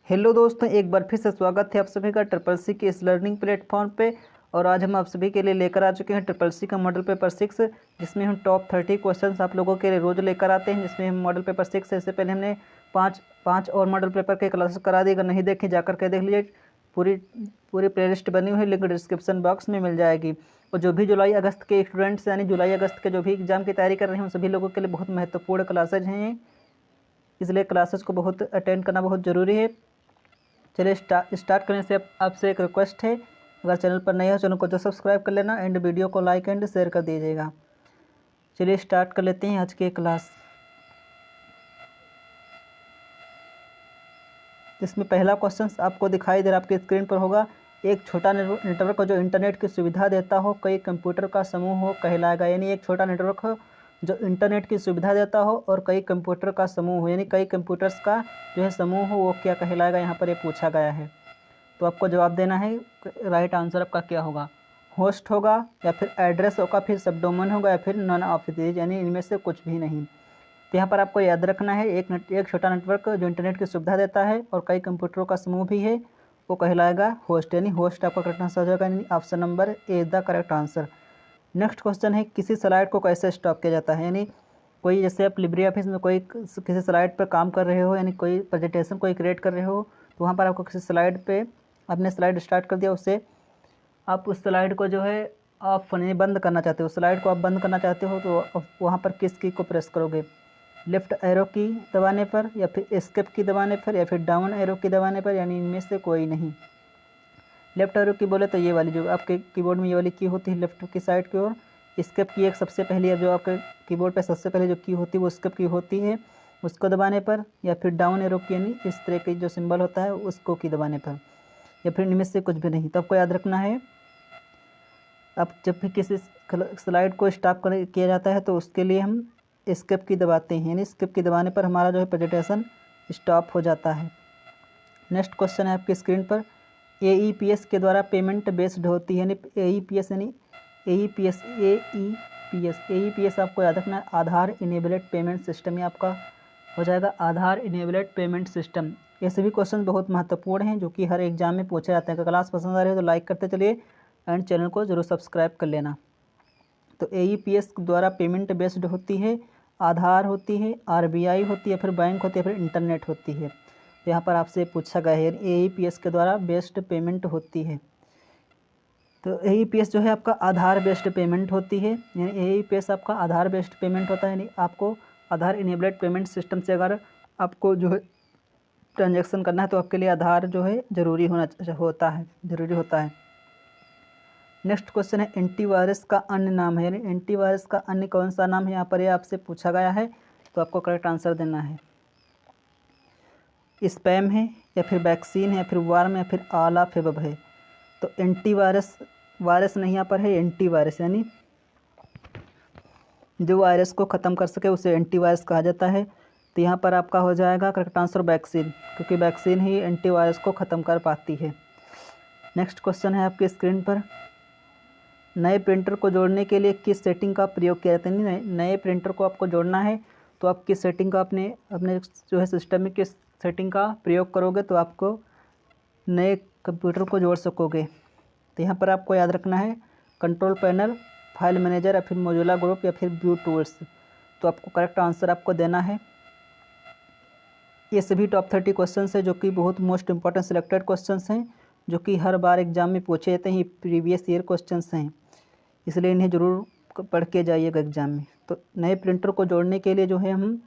Hello दोस्तों, एक बार फिर से स्वागत है आप सभी का ट्रिपल सी के इस लर्निंग प्लेटफॉर्म पे। और आज हम आप सभी के लिए लेकर आ चुके हैं ट्रिपल सी का मॉडल पेपर 6, जिसमें हम टॉप 30 क्वेश्चंस आप लोगों के लिए रोज़ लेकर आते हैं। जिसमें हम मॉडल पेपर 6 से इससे पहले हमने पाँच और मॉडल पेपर के क्लासेस करा दी। अगर नहीं देखें जाकर के देख लीजिए, पूरी पूरी प्लेलिस्ट बनी हुई है, लिंक डिस्क्रिप्शन बॉक्स में मिल जाएगी। और जो भी जुलाई अगस्त के स्टूडेंट्स यानी जुलाई अगस्त के जो भी एग्जाम की तैयारी कर रहे हैं उन सभी लोगों के लिए बहुत महत्वपूर्ण क्लासेज हैं, इसलिए क्लासेस को बहुत अटेंड करना बहुत ज़रूरी है। चलिए स्टार्ट करने से आपसे एक रिक्वेस्ट है, अगर चैनल पर नए हो चैनल को तो सब्सक्राइब कर लेना एंड वीडियो को लाइक एंड शेयर कर दीजिएगा। चलिए स्टार्ट कर लेते हैं आज की क्लास। इसमें पहला क्वेश्चन आपको दिखाई दे रहा आपकी स्क्रीन पर होगा। एक छोटा नेटवर्क जो इंटरनेट की सुविधा देता हो, कई कंप्यूटर का समूह हो कहलाएगा। यानी एक छोटा नेटवर्क हो जो इंटरनेट की सुविधा देता हो और कई कंप्यूटर का समूह हो, यानी कई कंप्यूटर्स का जो है समूह हो, वो क्या कहलाएगा, यहाँ पर ये पूछा गया है। तो आपको जवाब देना है। राइट आंसर आपका क्या होगा? होस्ट होगा, या फिर एड्रेस होगा, फिर सबडोमेन होगा, या फिर नॉन ऑफ दीज, यानी इनमें से कुछ भी नहीं। तो यहाँ पर आपको याद रखना है, एक छोटा नेटवर्क जो इंटरनेट की सुविधा देता है और कई कंप्यूटरों का समूह भी है, वो कहलाएगा होस्ट। यानी होस्ट आपका करेक्ट आंसर हो जाएगा, यानी option number A is the correct answer. Next question है, किसी स्लाइड को कैसे स्टॉप किया जाता है। यानी कोई, जैसे आप लिब्रे ऑफिस में कोई किसी स्लाइड पर काम कर रहे हो, यानी कोई प्रेजेंटेशन कोई क्रिएट कर रहे हो, तो वहाँ पर आपको किसी स्लाइड पे आपने स्लाइड स्टार्ट कर दिया, उससे आप उस स्लाइड को जो है आप बंद करना चाहते हो, स्लाइड को आप बंद करना चाहते हो, तो वहाँ पर किस की को प्रेस करोगे? लेफ़्ट एरो की दबाने पर, या फिर एस्केप की दबाने पर, या फिर डाउन एरो की दबाने पर, यानी इनमें से कोई नहीं। लेफ़्ट एरो की बोले तो ये वाली जो आपके कीबोर्ड में ये वाली की होती है लेफ़्ट की साइड की ओर। एस्केप की एक सबसे पहली है जो आपके कीबोर्ड पे सबसे पहले जो की होती है वो एस्केप की होती है, उसको दबाने पर, या फिर डाउन एरो की यानी इस तरह की जो सिंबल होता है उसको की दबाने पर, या फिर इनमें से कुछ भी नहीं। तो आपको याद रखना है, अब जब भी किसी स्लाइड को स्टॉप किया जाता है तो उसके लिए हम एस्केप की दबाते हैं, यानी एस्केप की दबाने पर हमारा जो है प्रेजेंटेशन स्टॉप हो जाता है। नेक्स्ट क्वेश्चन है आपकी स्क्रीन पर, AEPS के द्वारा पेमेंट बेस्ड होती है, यानी AEPS यानी AEPS आपको याद रखना है, आधार इनेबल्ड पेमेंट सिस्टम। ये आपका हो जाएगा आधार इनेबल्ड पेमेंट सिस्टम। ये सभी क्वेश्चन बहुत महत्वपूर्ण हैं जो कि हर एग्जाम में पूछे जाते हैं। अगर क्लास पसंद आ रही है तो लाइक करते चलिए एंड चैनल को जरूर सब्सक्राइब कर लेना। तो AEPS द्वारा पेमेंट बेस्ड होती है, आधार होती है, RBI होती है, फिर बैंक होती है, फिर इंटरनेट होती है। तो यहाँ पर आपसे पूछा गया है AEPS के द्वारा बेस्ड पेमेंट होती है। तो AEPS जो है आपका आधार बेस्ड पेमेंट होती है, यानी AEPS आपका आधार बेस्ड पेमेंट होता है। यानी आपको आधार इनेबल्ड पेमेंट सिस्टम से अगर आपको जो है ट्रांजैक्शन करना है तो आपके लिए आधार जो है ज़रूरी होता है। नेक्स्ट क्वेश्चन है, एंटीवायरस का अन्य नाम है, यानी एंटीवायरस का अन्य कौन सा नाम है, यहाँ पर ये आपसे पूछा गया है। तो आपको करेक्ट आंसर देना है। स्पैम है, या फिर वैक्सीन है, या फिर वार्म, या फिर ऑल ऑफ एबव है। तो एंटीवायरस, वायरस नहीं यहाँ पर है, एंटीवायरस यानी जो वायरस को ख़त्म कर सके उसे एंटीवायरस कहा जाता है। तो यहाँ पर आपका हो जाएगा करेक्ट आंसर वैक्सीन, क्योंकि वैक्सीन ही एंटीवायरस को ख़त्म कर पाती है। नेक्स्ट क्वेश्चन है आपकी स्क्रीन पर, नए प्रिंटर को जोड़ने के लिए किस सेटिंग का प्रयोग किया जाता है। नए प्रिंटर को आपको जोड़ना है तो आप किस सेटिंग का अपने जो है सिस्टम में किस सेटिंग का प्रयोग करोगे तो आपको नए कंप्यूटर को जोड़ सकोगे। तो यहाँ पर आपको याद रखना है, कंट्रोल पैनल, फाइल मैनेजर, या फिर मोजुला ग्रुप, या फिर व्यू टूल्स। तो आपको करेक्ट आंसर आपको देना है। ये सभी टॉप 30 क्वेश्चन है जो कि बहुत मोस्ट इंपॉर्टेंट सिलेक्टेड क्वेश्चन हैं, जो कि हर बार एग्जाम में पूछे जाते हैं। प्रीवियस ईयर क्वेश्चन हैं, इसलिए इन्हें ज़रूर पढ़ के जाइएगा एग्जाम में। तो नए प्रिंटर को जोड़ने के लिए जो है हम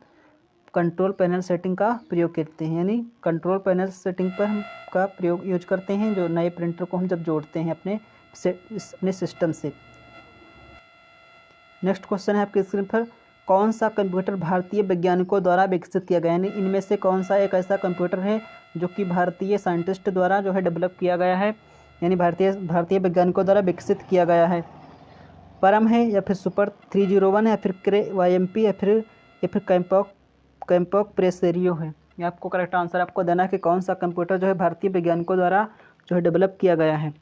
कंट्रोल पैनल सेटिंग का प्रयोग करते हैं, यानी कंट्रोल पैनल सेटिंग पर हम का प्रयोग यूज करते हैं जो नए प्रिंटर को हम जब जोड़ते हैं अपने सिस्टम से। नेक्स्ट क्वेश्चन है आपकी स्क्रीन पर, कौन सा कंप्यूटर भारतीय वैज्ञानिकों द्वारा विकसित किया गया, यानी इनमें से कौन सा एक ऐसा कंप्यूटर है जो कि भारतीय साइंटिस्ट द्वारा जो है डेवलप किया गया है, यानी भारतीय वैज्ञानिकों द्वारा विकसित किया गया है। परम है, या फिर सुपर 301 है, या फिर क्रे YMP, या फिर कैम्पॉक प्रेसेरियो है। ये आपको करेक्ट आंसर आपको देना है कि कौन सा कंप्यूटर जो है भारतीय वैज्ञानिकों द्वारा जो है डेवलप किया गया है।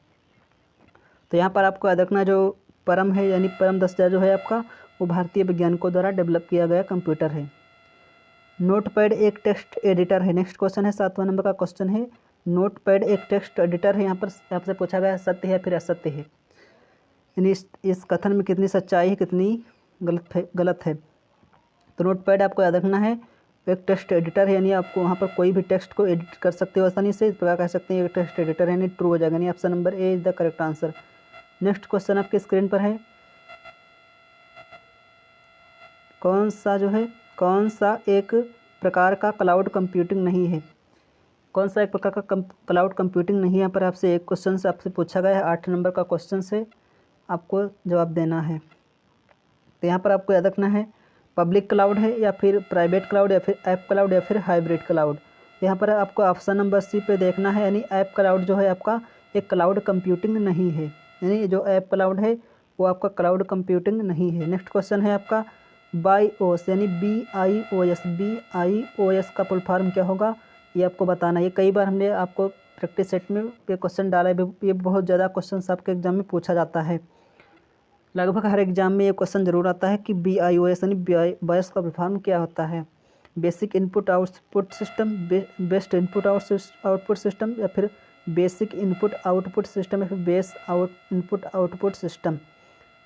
तो यहाँ पर आपको याद रखना, जो परम है यानी परम 10,000 जो है आपका, वो भारतीय वैज्ञानिकों द्वारा डेवलप किया गया कंप्यूटर है। नोटपैड एक टेक्स्ट एडिटर है। नेक्स्ट क्वेश्चन है 7वां नंबर का क्वेश्चन है, नोटपैड एक टेक्स्ट एडिटर है। यहाँ पर आपसे पूछा गया है सत्य है फिर असत्य है, यानी इस कथन में कितनी सच्चाई है कितनी गलत है। तो नोटपैड आपको याद रखना है एक टेक्स्ट एडिटर है, यानी आपको वहाँ पर कोई भी टेक्स्ट को एडिट कर सकते हो आसानी से, इस प्रकार कह सकते हैं एक टेक्स्ट एडिटर है, यानी ट्रू हो जाएगा, यानी option number A is the correct answer. Next question आपके स्क्रीन पर है, कौन सा एक प्रकार का क्लाउड कंप्यूटिंग नहीं है। कौन सा एक प्रकार का क्लाउड कंप्यूटिंग नहीं है, यहाँ पर आपसे एक क्वेश्चन से आपसे पूछा गया है, 8 नंबर का क्वेश्चन से आपको जवाब देना है। तो यहाँ पर आपको याद रखना है पब्लिक क्लाउड है या फिर प्राइवेट क्लाउड या फिर ऐप क्लाउड या फिर हाइब्रिड क्लाउड। यहाँ पर आपको ऑप्शन नंबर सी पे देखना है, यानी ऐप क्लाउड जो है आपका एक क्लाउड कंप्यूटिंग नहीं है, यानी जो ऐप क्लाउड है वो आपका क्लाउड कंप्यूटिंग नहीं है। नेक्स्ट क्वेश्चन है आपका BIOS यानी BIOS का फुल फॉर्म क्या होगा, ये आपको बताना है। ये कई बार हमने आपको प्रैक्टिस सेट में ये क्वेश्चन डाला है, ये बहुत ज़्यादा क्वेश्चन आपके एग्जाम में पूछा जाता है, लगभग हर एग्जाम में ये क्वेश्चन जरूर आता है कि BIOS यानी BIOS का फुल फॉर्म क्या होता है। Basic input output system, best input output system या फिर बेसिक इनपुट आउटपुट सिस्टम या फिर बेस इनपुट आउटपुट सिस्टम।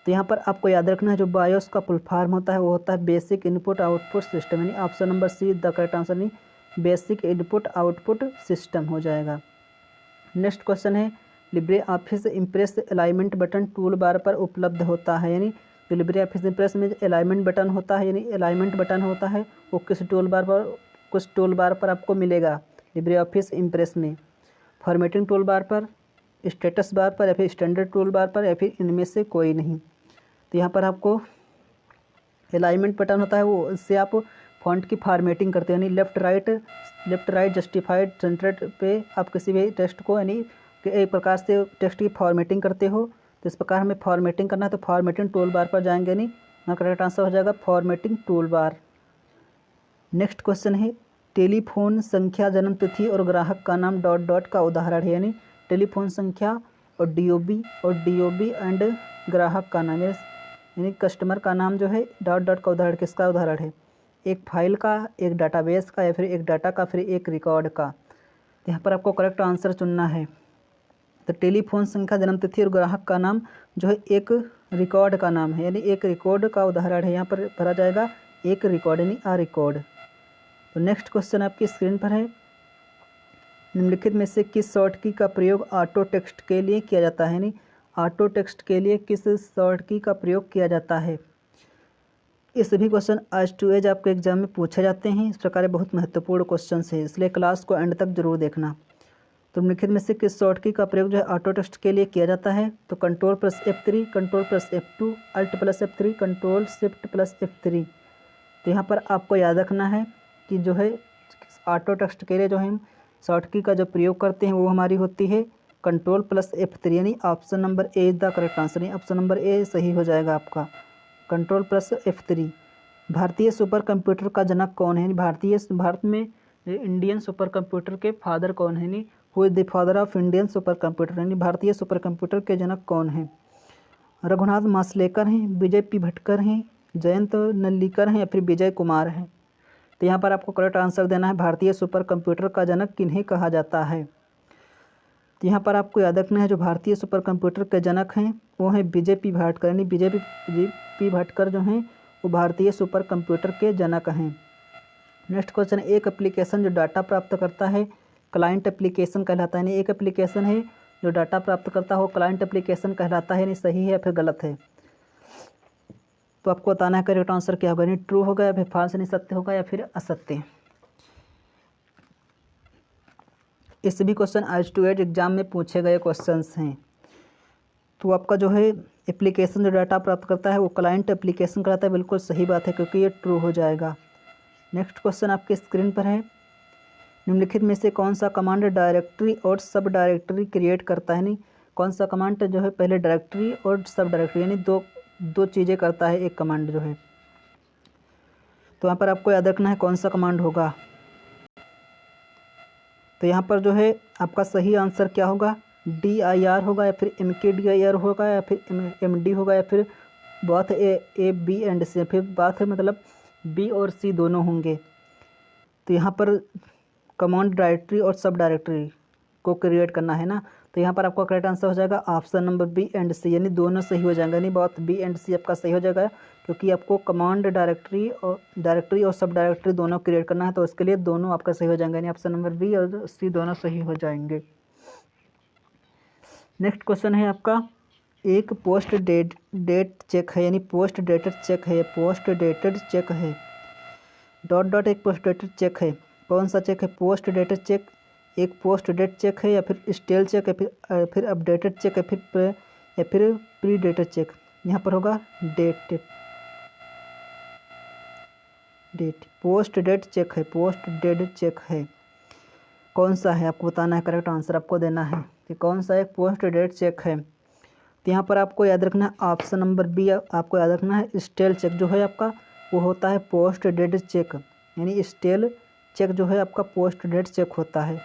तो यहाँ पर आपको याद रखना है जो BIOS का फुल फॉर्म होता है वो होता है बेसिक इनपुट आउटपुट सिस्टम, यानी option number see the correct answer, नहीं बेसिक इनपुट आउटपुट सिस्टम हो जाएगा। नेक्स्ट क्वेश्चन है Libre Office impress alignment button tool bar पर उपलब्ध होता है, यानी जो लिब्रे ऑफिस इम्प्रेस में अलाइनमेंट बटन होता है, यानी अलाइनमेंट बटन होता है वो किस टूल बार पर आपको मिलेगा लिब्रे ऑफिस इम्प्रेस में, फॉर्मेटिंग टूल बार पर, स्टेटस बार पर या फिर स्टैंडर्ड टूल बार पर या फिर इनमें से कोई नहीं। तो यहाँ पर आपको अलाइनमेंट बटन होता है वो इससे आप फॉन्ट की फॉर्मेटिंग करते हैं, यानी लेफ्ट राइट जस्टिफाइड सेंटर्ड पे आप किसी भी टेक्स्ट को यानी एक प्रकार से टेक्स्ट की फॉर्मेटिंग करते हो। तो इस प्रकार हमें फॉर्मेटिंग करना है तो फॉर्मेटिंग टूल बार पर जाएंगे, यानी हमारा करेक्ट आंसर हो जाएगा formatting tool bar. Next question है टेलीफोन संख्या जन्म तिथि और ग्राहक का नाम ... का उदाहरण है, यानी टेलीफोन संख्या और DOB एंड ग्राहक का नाम, यानी कस्टमर का नाम जो है ... का उदाहरण किसका उदाहरण है, एक फाइल का, एक डाटाबेस का या फिर एक डाटा का फिर एक रिकॉर्ड का। तो यहाँ पर आपको करेक्ट आंसर चुनना है। तो टेलीफोन संख्या जन्म तिथि और ग्राहक का नाम जो है एक रिकॉर्ड का नाम है, यानी एक रिकॉर्ड का उदाहरण है, यहाँ पर भरा जाएगा एक रिकॉर्ड यानी रिकॉर्ड। तो नेक्स्ट क्वेश्चन आपकी स्क्रीन पर है निम्नलिखित में से किस शॉर्ट की का प्रयोग ऑटो टेक्स्ट के लिए किया जाता है, यानी ऑटो टेक्स्ट के लिए किस शॉर्ट की का प्रयोग किया जाता है। ये सभी क्वेश्चन आज टू एज आपके एग्जाम में पूछे जाते हैं, इस प्रकार बहुत महत्वपूर्ण क्वेश्चन है, इसलिए क्लास को एंड तक जरूर देखना। तो निम्नलिखित में से किस शॉर्टकी का प्रयोग जो है ऑटो टेक्स्ट के लिए किया जाता है, तो Ctrl+F3, Ctrl+F2, Alt+F3, Ctrl+Shift+F3। तो यहाँ पर आपको याद रखना है कि जो है ऑटो टेक्स्ट के लिए जो हम शॉर्टकी का जो प्रयोग करते हैं वो हमारी होती है Ctrl+F3, यानी option number A is the correct answer, यानी ऑप्शन नंबर ए सही हो जाएगा आपका Ctrl+F3। भारतीय सुपर कंप्यूटर का जनक कौन है, भारत में इंडियन सुपर कंप्यूटर के फादर कौन है, यानी who is the father of Indian super computer, यानी भारतीय सुपर कंप्यूटर के जनक कौन हैं। रघुनाथ माशेलकर हैं, विजय पी भटकर हैं, जयंत नल्लीकर हैं या फिर विजय कुमार हैं। तो यहाँ पर आपको करेक्ट आंसर देना है भारतीय सुपर कंप्यूटर का जनक किन्हें कहा जाता है। तो यहाँ पर आपको याद रखना है जो भारतीय सुपर कंप्यूटर के जनक हैं वो हैं विजय पी भटकर, यानी विजय पी भटकर जो हैं वो भारतीय सुपर कंप्यूटर के जनक हैं। नेक्स्ट क्वेश्चन, एक एप्लीकेशन जो डाटा प्राप्त करता है क्लाइंट एप्लीकेशन कहलाता है, यानी एक एप्लीकेशन है जो डाटा प्राप्त करता हो क्लाइंट एप्लीकेशन कहलाता है, यानी सही है या फिर गलत है। तो आपको बताना है करेक्ट आंसर क्या होगा, यानी ट्रू होगा या फिर फॉल्स, यानी सत्य होगा या फिर असत्य। ये सभी क्वेश्चन आज टू एज एग्जाम में पूछे गए क्वेश्चंस हैं। तो आपका जो है एप्लीकेशन जो डाटा प्राप्त करता है वो क्लाइंट एप्लीकेशन कहलाता है, बिल्कुल सही बात है क्योंकि ये ट्रू हो जाएगा। नेक्स्ट क्वेश्चन आपके स्क्रीन पर है निम्नलिखित में से कौन सा कमांड डायरेक्टरी और सब डायरेक्टरी क्रिएट करता है, यानी कौन सा कमांड जो है पहले डायरेक्टरी और सब डायरेक्टरी यानी दो चीज़ें करता है एक कमांड जो है। तो यहाँ पर आपको याद रखना है कौन सा कमांड होगा। तो यहाँ पर जो है आपका सही आंसर क्या होगा, DIR होगा या फिर MKDIR होगा या फिर MD होगा या फिर बात A B एंड C, फिर बात है मतलब B और C दोनों होंगे। तो यहाँ पर कमांड डायरेक्टरी और सब डायरेक्टरी को क्रिएट करना है ना, तो यहाँ पर आपका करेक्ट आंसर हो जाएगा ऑप्शन नंबर बी एंड सी, यानी दोनों सही हो जाएंगे, यानी बहुत बी एंड सी आपका सही हो जाएगा, क्योंकि आपको कमांड डायरेक्टरी और सब डायरेक्टरी दोनों क्रिएट करना है, तो इसके लिए दोनों आपका सही हो जाएंगे, यानी ऑप्शन नंबर बी और सी दोनों सही हो जाएंगे। नेक्स्ट क्वेश्चन है आपका, एक पोस्ट डेट चेक है, यानी पोस्ट डेटेड चेक है, पोस्ट डेटेड चेक है, डॉट डॉट एक पोस्ट डेटेड चेक है, कौन सा चेक है? पोस्ट डेटेड चेक, एक पोस्ट डेट चेक है, या फिर स्टेल चेक, या फिर अपडेटेड चेक, या फिर प्री डेटेड चेक। यहाँ पर होगा डेट, पोस्ट डेट चेक है, पोस्ट डेटेड चेक है, कौन सा है आपको बताना है, करेक्ट आंसर आपको देना है कि कौन सा एक पोस्ट डेट चेक है। तो यहाँ पर आपको याद रखना है ऑप्शन नंबर बी, आपको याद रखना है स्टेल चेक जो है आपका वो होता है पोस्ट डेट चेक, यानी स्टेल चेक जो है आपका पोस्ट डेट चेक होता है।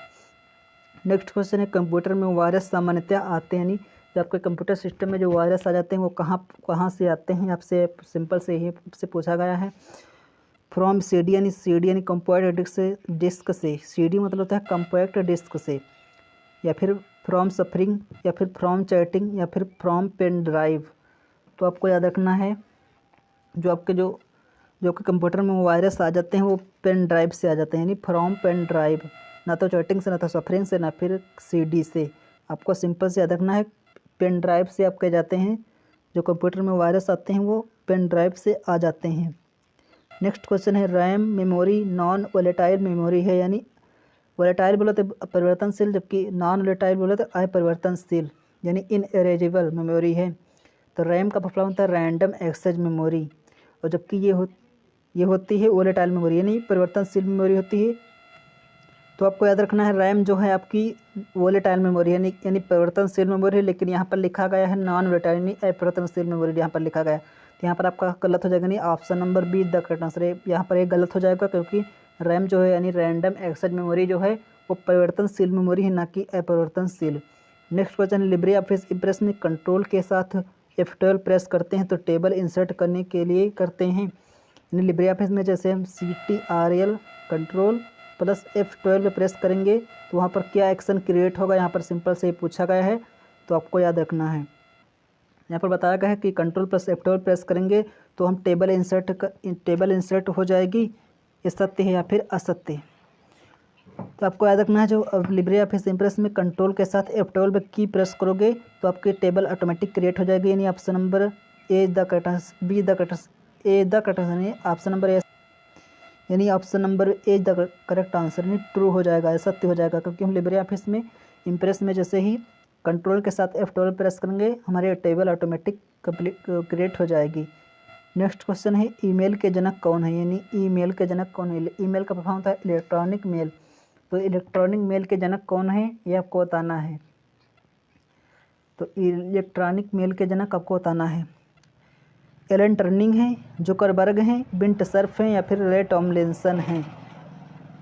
नेक्स्ट क्वेश्चन है, कंप्यूटर में वायरस सामान्यतः आते हैं, यानी जो आपके कंप्यूटर सिस्टम में जो वायरस आ जाते हैं वो कहाँ से आते हैं, आपसे सिंपल से ही से पूछा गया है। फ्रॉम CD, यानी कम्पैक्ट डिस्क से, CD मतलब होता है कम्पैक्ट डिस्क से, या फिर फ्रॉम सफरिंग, या फिर फ्रॉम चैटिंग, या फिर फ्रॉम पेन ड्राइव। तो आपको याद रखना है जो आपके कंप्यूटर में वायरस आ जाते हैं वो पेन ड्राइव से आ जाते हैं, यानी फ्रॉम पेन ड्राइव, ना तो चैटिंग से, ना तो सफरिंग से, ना फिर CD से। आपको सिंपल से याद रखना है पेन ड्राइव से आपके जाते हैं, जो कंप्यूटर में वायरस आते हैं वो पेन ड्राइव से आ जाते हैं। नेक्स्ट क्वेश्चन है, RAM memory non volatile memory है, यानी वोलेटाइल बोले तो परिवर्तनशील, जबकि नॉन वोलेटाइल बोले तो अपरिवर्तनशील, यानी इनएरेजेबल मेमोरी है। तो रैम का फॉर्मूला होता है रैंडम एक्सेस मेमोरी, और जबकि ये होती है वोलेटाइल मेमोरी, यानी परिवर्तनशील मेमोरी होती है। तो आपको याद रखना है रैम जो है आपकी वोलेटाइल मेमोरी यानी परिवर्तनशील मेमोरी है, लेकिन यहाँ पर लिखा गया है नॉन वोलेटाइल यानी अपरिवर्तनशील मेमोरी यहाँ पर लिखा गया है। तो यहाँ पर आपका गलत हो जाएगा, नहीं option number be the correct answer है। यहाँ पर एक गलत हो जाएगा, क्योंकि रैम जो है यानी रैंडम एक्सेस मेमोरी जो है वो परिवर्तनशील मेमोरी है, ना कि अपरिवर्तनशील। Next question, Libre Office Impress में कंट्रोल के साथ F12 प्रेस करते हैं तो टेबल इंसर्ट करने के लिए करते हैं, यानी लिब्रे ऑफिस में जैसे हम CTRL control plus F12 press करेंगे तो वहाँ पर क्या एक्शन क्रिएट होगा, यहाँ पर सिंपल से पूछा गया है, तो आपको याद रखना है। यहाँ पर बताया गया है कि कंट्रोल प्लस F12 प्रेस करेंगे तो हम टेबल इंसर्ट हो जाएगी, सत्य है या फिर असत्य। तो आपको याद रखना है जो अब लिब्रे ऑफिस इम्प्रेस में कंट्रोल के साथ F12 की प्रेस करोगे तो आपकी टेबल ऑटोमेटिक क्रिएट हो जाएगी, यानी option number A the correct, be the correct, A the correct, यानी ऑप्शन नंबर ए, यानी option number A the correct answer, यानी ट्रू हो जाएगा, सत्य हो जाएगा, क्योंकि हम लिब्रे ऑफिस में इम्प्रेस में जैसे ही कंट्रोल के साथ F12 प्रेस करेंगे हमारी टेबल ऑटोमेटिक क्रिएट हो जाएगी। नेक्स्ट क्वेश्चन है, ईमेल के जनक कौन है, यानी ईमेल के जनक कौन है। ईमेल का फॉर्म होता है इलेक्ट्रॉनिक मेल, तो इलेक्ट्रॉनिक मेल के जनक कौन है ये आपको बताना है। तो इलेक्ट्रॉनिक मेल के जनक आपको बताना है एलन टर्निंग है, जुकरबर्ग हैं, बिंट सर्फ हैं, या फिर रे टॉमलिंसन हैं।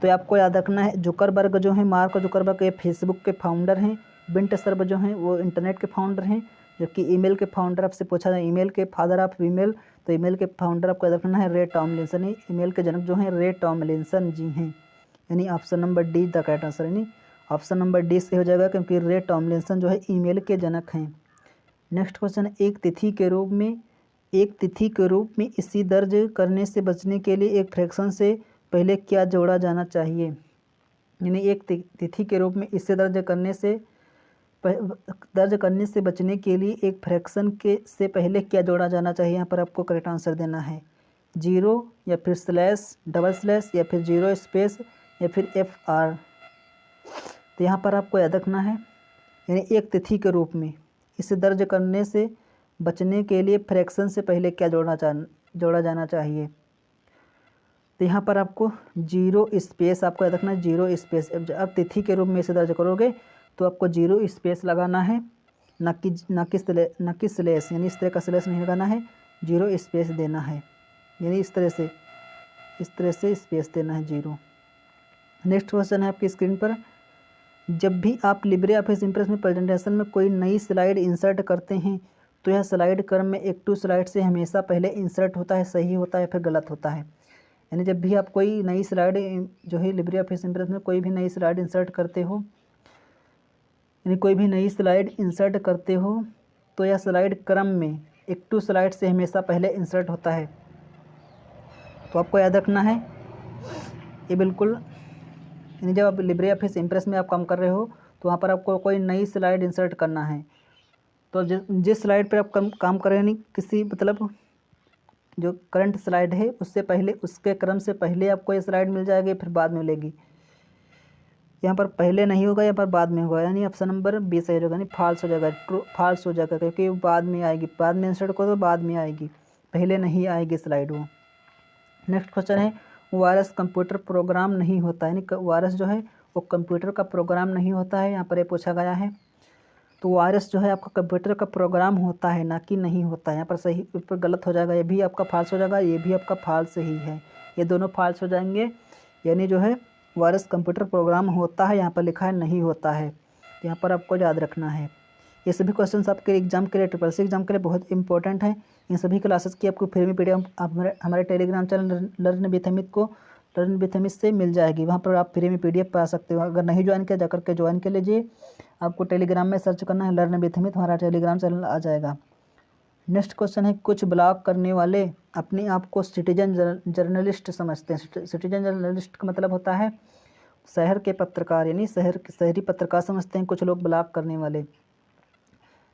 तो आपको याद रखना है जुकरबर्ग जो है, मार्क जुकरबर्ग, ये फेसबुक के फाउंडर हैं, बिंट सर्फ जो हैं वो इंटरनेट के फाउंडर हैं, जबकि ईमेल के फाउंडर आपसे पूछा जाए ईमेल के फादर ऑफ ईमेल, तो ईमेल के फाउंडर आपको याद रखना है रे टॉमलिंसन, ईमेल के जनक जो हैं रे टॉमलिंसन जी हैं, यानी option number D the correct answer, यानी ऑप्शन नंबर डी से हो जाएगा, क्योंकि रे टॉमलिंसन जो है ईमेल के जनक हैं। नेक्स्ट क्वेश्चन, एक तिथि के रूप में इसी दर्ज करने से बचने के लिए एक फ्रैक्शन से पहले क्या जोड़ा जाना चाहिए, यानी एक तिथि के रूप में इसे दर्ज करने से बचने के लिए एक फ्रैक्शन से पहले क्या जोड़ा जाना चाहिए। यहाँ पर आपको करेक्ट आंसर देना है 0 या फिर स्लैश, डबल स्लैश, या फिर 0 स्पेस, या फिर FR। तो यहाँ पर आपको याद रखना है यानी एक तिथि के रूप में इसे दर्ज करने से बचने के लिए फ्रैक्शन से पहले क्या जोड़ा जाना चाहिए। तो यहाँ पर आपको 0 स्पेस आपको याद रखना है, 0 स्पेस। अब तिथि के रूप में इसे दर्ज करोगे तो आपको 0 स्पेस लगाना है, ना कि स्लैश, यानी इस तरह का स्लैश नहीं लगाना है, 0 स्पेस देना है, यानी इस तरह से स्पेस देना है 0। नेक्स्ट क्वेश्चन है आपकी स्क्रीन पर, जब भी आप लिब्रे ऑफिस इम्प्रेस में प्रेजेंटेशन में कोई नई स्लाइड इंसर्ट करते हैं तो यह स्लाइड क्रम में एक टू स्लाइड से हमेशा पहले इंसर्ट होता है, सही होता है या फिर गलत होता है। यानी जब भी आप कोई नई स्लाइड जो है लिब्रे ऑफिस इम्प्रेस में कोई भी नई स्लाइड इंसर्ट करते हो, यानी कोई भी नई स्लाइड इंसर्ट करते हो तो यह स्लाइड क्रम में एक टू स्लाइड से हमेशा पहले इंसर्ट होता है। तो आपको याद रखना है ये बिल्कुल, यानी जब आप लिब्रे ऑफिस इम्प्रेस में आप काम कर रहे हो तो वहाँ पर आपको कोई नई स्लाइड इंसर्ट करना है, तो जिस स्लाइड पर आप काम कर रहे हैं, किसी मतलब जो करंट स्लाइड है उससे पहले, उसके क्रम से पहले आपको ये स्लाइड मिल जाएगी, फिर बाद में मिलेगी। यहाँ पर पहले नहीं होगा, यहाँ पर बाद में होगा, यानी ऑप्शन नंबर 20 सही होगा, यानी फॉल्स हो जाएगा, ट्रू फॉल्स हो जाएगा, क्योंकि बाद में आएगी, बाद में इंसर्ट करो तो बाद में आएगी, पहले नहीं आएगी स्लाइड वो। नेक्स्ट क्वेश्चन है वायरस कंप्यूटर प्रोग्राम नहीं होता, यानी वायरस जो है वो कंप्यूटर का प्रोग्राम नहीं होता है, यहाँ पर ये पूछा गया है। तो वायरस जो है आपका कंप्यूटर का प्रोग्राम होता है, ना कि नहीं होता है। यहाँ पर सही पर गलत हो जाएगा, ये भी आपका फॉल्स हो जाएगा, ये भी आपका फॉल्स ही है, ये दोनों फॉल्स हो जाएंगे। यानी जो है वायरस कंप्यूटर प्रोग्राम होता है, यहाँ पर लिखा है नहीं होता है, तो यहाँ पर आपको याद रखना है। ये सभी क्वेश्चंस आपके एग्जाम के लिए, ट्रिपल सी एग्जाम के लिए बहुत इंपॉर्टेंट है। इन सभी क्लासेस की आपको फ्री में PDF आप हमारे Telegram channel learn with Amit से मिल जाएगी, वहाँ पर आप फ्री में PDF पा सकते हो। अगर नहीं ज्वाइन किया जाकर के ज्वाइन कर लीजिए, आपको टेलीग्राम में सर्च करना है लर्न विथ अमित, हमारा टेलीग्राम चैनल आ जाएगा। नेक्स्ट क्वेश्चन है कुछ ब्लॉग करने वाले अपने आप को सिटीजन जर्नलिस्ट समझते हैं। सिटीजन जर्नलिस्ट का मतलब होता है शहर के पत्रकार, यानी शहरी पत्रकार समझते हैं कुछ लोग ब्लॉग करने वाले।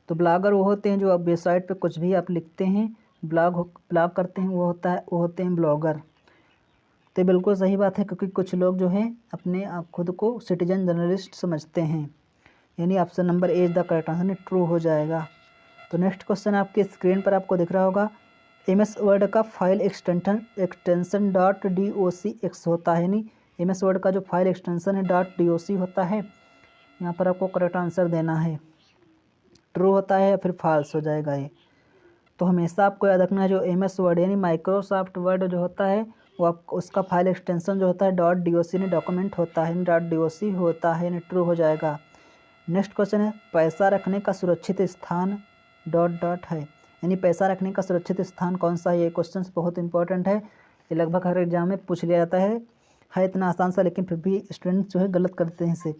तो ब्लॉगर वो होते हैं जो आप वेबसाइट पे कुछ भी आप लिखते हैं, ब्लॉग करते हैं, वो होते हैं ब्लॉगर। तो बिल्कुल सही बात है, क्योंकि कुछ लोग जो है अपने आप खुद को सिटीजन जर्नलिस्ट समझते हैं, यानी option number A is the correct answer, true हो जाएगा। तो नेक्स्ट क्वेश्चन आपके स्क्रीन पर आपको दिख रहा होगा MS वर्ड का फाइल एक्सटेंशन .docx होता है, यानी MS वर्ड का जो फाइल एक्सटेंशन है .doc होता है। यहाँ पर आपको करेक्ट आंसर देना है, ट्रू होता है या फिर फॉल्स हो जाएगा ये। तो हमेशा आपको याद रखना है जो MS वर्ड यानी माइक्रोसॉफ्ट वर्ड जो होता है वो आपको उसका फाइल एक्सटेंशन जो होता है .doc यानी डॉक्यूमेंट होता है, .doc होता है, यानी ट्रू हो जाएगा। नेक्स्ट क्वेश्चन है पैसा रखने का सुरक्षित स्थान ... है, यानी पैसा रखने का सुरक्षित स्थान कौन सा है। ये क्वेश्चन बहुत इंपॉर्टेंट है, ये लगभग हर एग्जाम में पूछ लिया जाता है इतना आसान सा, लेकिन फिर भी स्टूडेंट जो है गलत करते हैं इसे।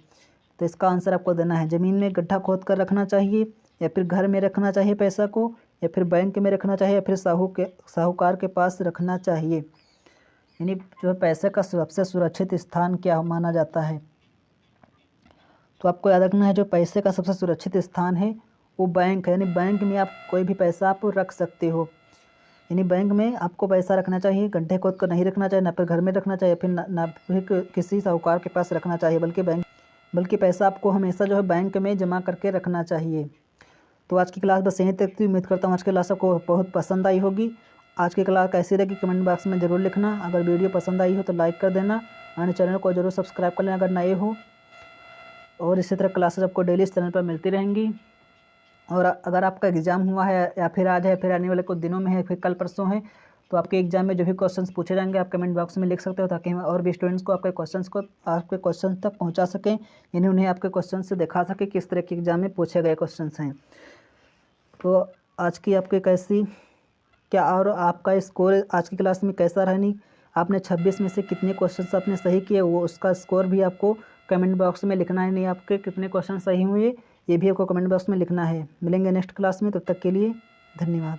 तो इसका आंसर आपको देना है ज़मीन में गड्ढा खोद कर रखना चाहिए, या फिर घर में रखना चाहिए पैसा को, या फिर बैंक में रखना चाहिए, या फिर साहूकार के पास रखना चाहिए। यानी जो है पैसे का सबसे सुरक्षित स्थान क्या माना जाता है। तो आपको याद रखना है जो पैसे का सबसे सुरक्षित स्थान है वो बैंक है, यानी बैंक में आप कोई भी पैसा आप रख सकते हो, यानी बैंक में आपको पैसा रखना चाहिए, गड्ढे खोद कर नहीं रखना चाहिए, ना फिर घर में रखना चाहिए, फिर ना फिर किसी साहूकार के पास रखना चाहिए, बल्कि पैसा आपको हमेशा जो है बैंक में जमा करके रखना चाहिए। तो आज की क्लास बस यहीं तक थी, उम्मीद करता हूँ आज की क्लास आपको बहुत पसंद आई होगी। आज की क्लास कैसी लगी कमेंट बॉक्स में ज़रूर लिखना। अगर वीडियो पसंद आई हो तो लाइक कर देना, और चैनल को जरूर सब्सक्राइब कर लेना अगर नए हो, और इसी तरह क्लासेस आपको डेली इस चैनल पर मिलती रहेंगी। और अगर आपका एग्ज़ाम हुआ है या फिर आज है, फिर आने वाले कुछ दिनों में है, फिर कल परसों है, तो आपके एग्जाम में जो भी क्वेश्चंस पूछे जाएंगे आप कमेंट बॉक्स में लिख सकते हो, ताकि हम और भी स्टूडेंट्स को आपके क्वेश्चन तक पहुंचा सकें, यानी उन्हें आपके क्वेश्चन से दिखा सकें किस तरह के एग्जाम में पूछे गए क्वेश्चंस हैं। तो आज की आपके कैसी क्या और आपका स्कोर आज की क्लास में कैसा रहा, नहीं आपने 26 में से कितने क्वेश्चन आपने सही किए, वो उसका स्कोर भी आपको कमेंट बॉक्स में लिखना है। नहीं आपके कितने क्वेश्चन सही हुए ये भी आपको कमेंट बॉक्स में लिखना है। मिलेंगे नेक्स्ट क्लास में, तब तक के लिए धन्यवाद।